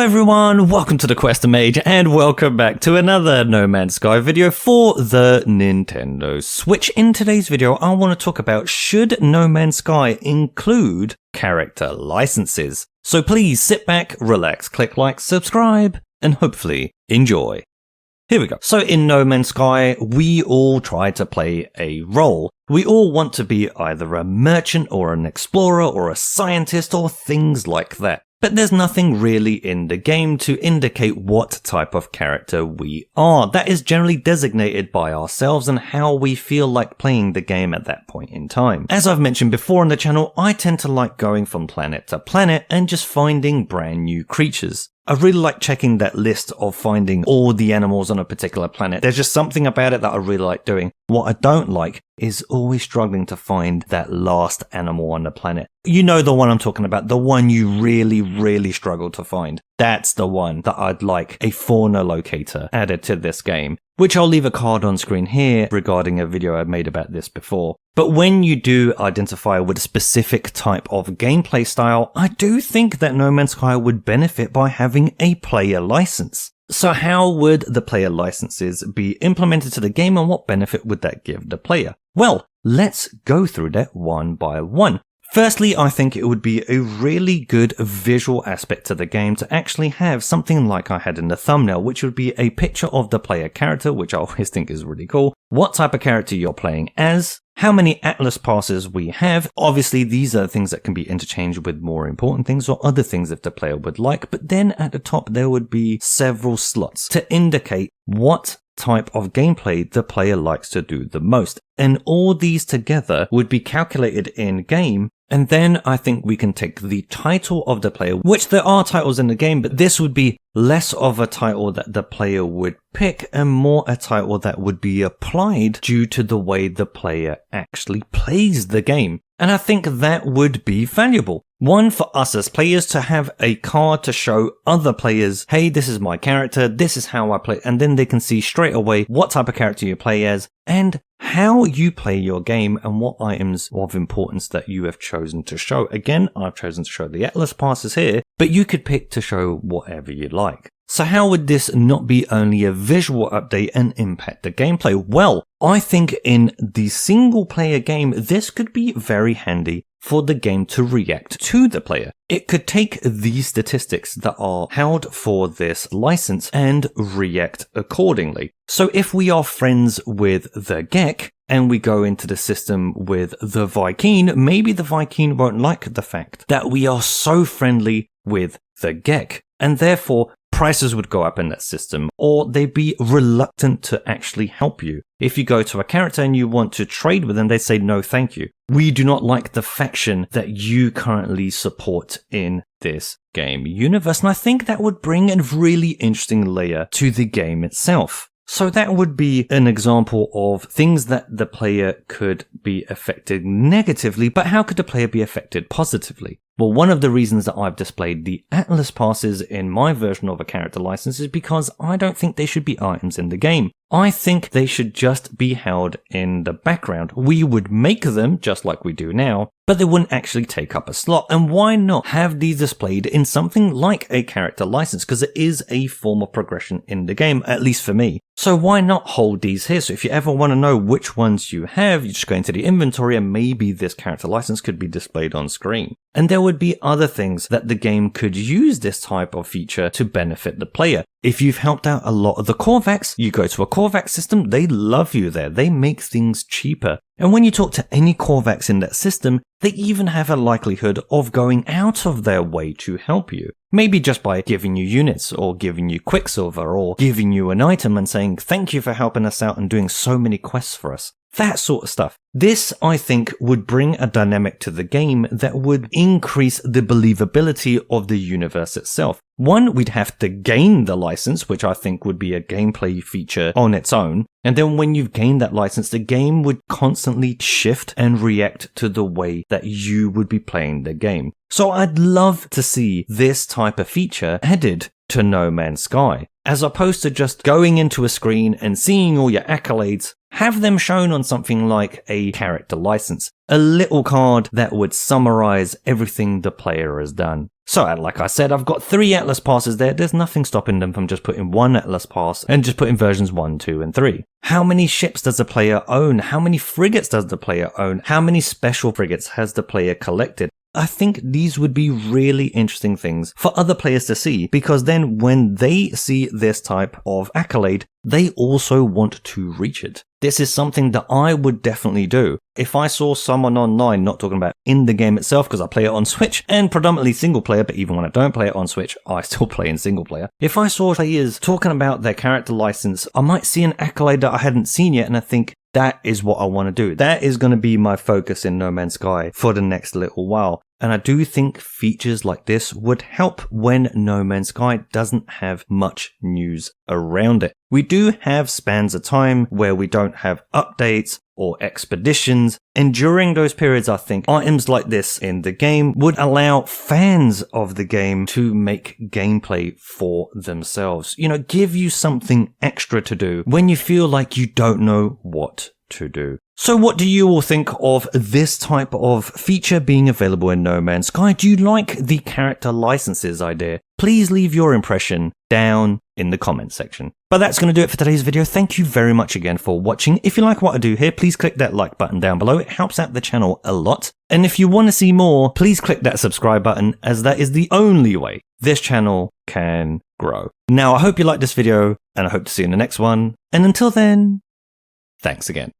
everyone, welcome to the QuesterMage and welcome back to another No Man's Sky video for the Nintendo Switch. In today's video, I want to talk about should No Man's Sky include character licenses. So please sit back, relax, click like, subscribe, and hopefully enjoy. Here we go. So in No Man's Sky, we all try to play a role. We all want to be either a merchant or an explorer or a scientist or things like that. But there's nothing really in the game to indicate what type of character we are. That is generally designated by ourselves and how we feel like playing the game at that point in time. As I've mentioned before on the channel, I tend to like going from planet to planet and just finding brand new creatures. I really like checking that list of finding all the animals on a particular planet. There's just something about it that I really like doing. What I don't like is always struggling to find that last animal on the planet. You know the one I'm talking about, the one you really struggle to find. That's the one that I'd like a fauna locator added to this game, which I'll leave a card on screen here regarding a video I've made about this before. But when you do identify with a specific type of gameplay style, I do think that No Man's Sky would benefit by having a player license. So how would the player licenses be implemented to the game and what benefit would that give the player? Well, let's go through that one by one. Firstly, I think it would be a really good visual aspect to the game to actually have something like I had in the thumbnail, which would be a picture of the player character, which I always think is really cool, what type of character you're playing as, how many Atlas passes we have. Obviously, these are things that can be interchanged with more important things or other things if the player would like, but then at the top there would be several slots to indicate what type of gameplay the player likes to do the most. And all these together would be calculated in game. And then I think we can take the title of the player, which there are titles in the game, but this would be less of a title that the player would pick and more a title that would be applied due to the way the player actually plays the game. And I think that would be valuable. One, for us as players to have a card to show other players, hey, this is my character, this is how I play, and then they can see straight away what type of character you play as and how you play your game and what items of importance that you have chosen to show. Again, I've chosen to show the Atlas passes here, but you could pick to show whatever you like. So how would this not be only a visual update and impact the gameplay? Well, I think in the single player game, this could be very handy for the game to react to the player. It could take these statistics that are held for this license and react accordingly. So if we are friends with the Gek and we go into the system with the Viking, maybe the Viking won't like the fact that we are so friendly with the Gek, and therefore prices would go up in that system, or they'd be reluctant to actually help you. If you go to a character and you want to trade with them, they say no thank you. We do not like the faction that you currently support in this game universe, and I think that would bring a really interesting layer to the game itself. So that would be an example of things that the player could be affected negatively, but how could the player be affected positively? Well, one of the reasons that I've displayed the Atlas passes in my version of a character license is because I don't think they should be items in the game. I think they should just be held in the background. We would make them just like we do now, but they wouldn't actually take up a slot. And why not have these displayed in something like a character license? Because it is a form of progression in the game, at least for me. So why not hold these here? So if you ever want to know which ones you have, you just go into the inventory and maybe this character license could be displayed on screen. And there would be other things that the game could use this type of feature to benefit the player. If you've helped out a lot of the Korvax, you go to a Korvax system, they love you there. They make things cheaper. And when you talk to any Korvax in that system, they even have a likelihood of going out of their way to help you. Maybe just by giving you units or giving you Quicksilver or giving you an item and saying, thank you for helping us out and doing so many quests for us. That sort of stuff. This, I think, would bring a dynamic to the game that would increase the believability of the universe itself. One, we'd have to gain the license, which I think would be a gameplay feature on its own. And then when you've gained that license, the game would constantly shift and react to the way that you would be playing the game. So I'd love to see this type of feature added to No Man's Sky, as opposed to just going into a screen and seeing all your accolades. Have them shown on something like a character license, a little card that would summarize everything the player has done. So, like I said, I've got 3 Atlas passes there. There's nothing stopping them from just putting 1 Atlas pass and just putting versions 1, 2, and 3. How many ships does the player own? How many frigates does the player own? How many special frigates has the player collected? I think these would be really interesting things for other players to see, because then when they see this type of accolade, they also want to reach it. This is something that I would definitely do. If I saw someone online, not talking about in the game itself, because I play it on Switch and predominantly single player, but even when I don't play it on Switch, I still play in single player. If I saw players talking about their character license, I might see an accolade that I hadn't seen yet, and I think, that is what I want to do. That is going to be my focus in No Man's Sky for the next little while. And I do think features like this would help when No Man's Sky doesn't have much news around it. We do have spans of time where we don't have updates or expeditions, and during those periods I think items like this in the game would allow fans of the game to make gameplay for themselves. You know, give you something extra to do when you feel like you don't know what to do. So what do you all think of this type of feature being available in No Man's Sky? Do you like the character licenses idea? Please leave your impression down in the comments section. But that's going to do it for today's video. Thank you very much again for watching. If you like what I do here, please click that like button down below. It helps out the channel a lot. And if you want to see more, please click that subscribe button, as that is the only way this channel can grow. Now, I hope you liked this video, and I hope to see you in the next one. And until then, thanks again.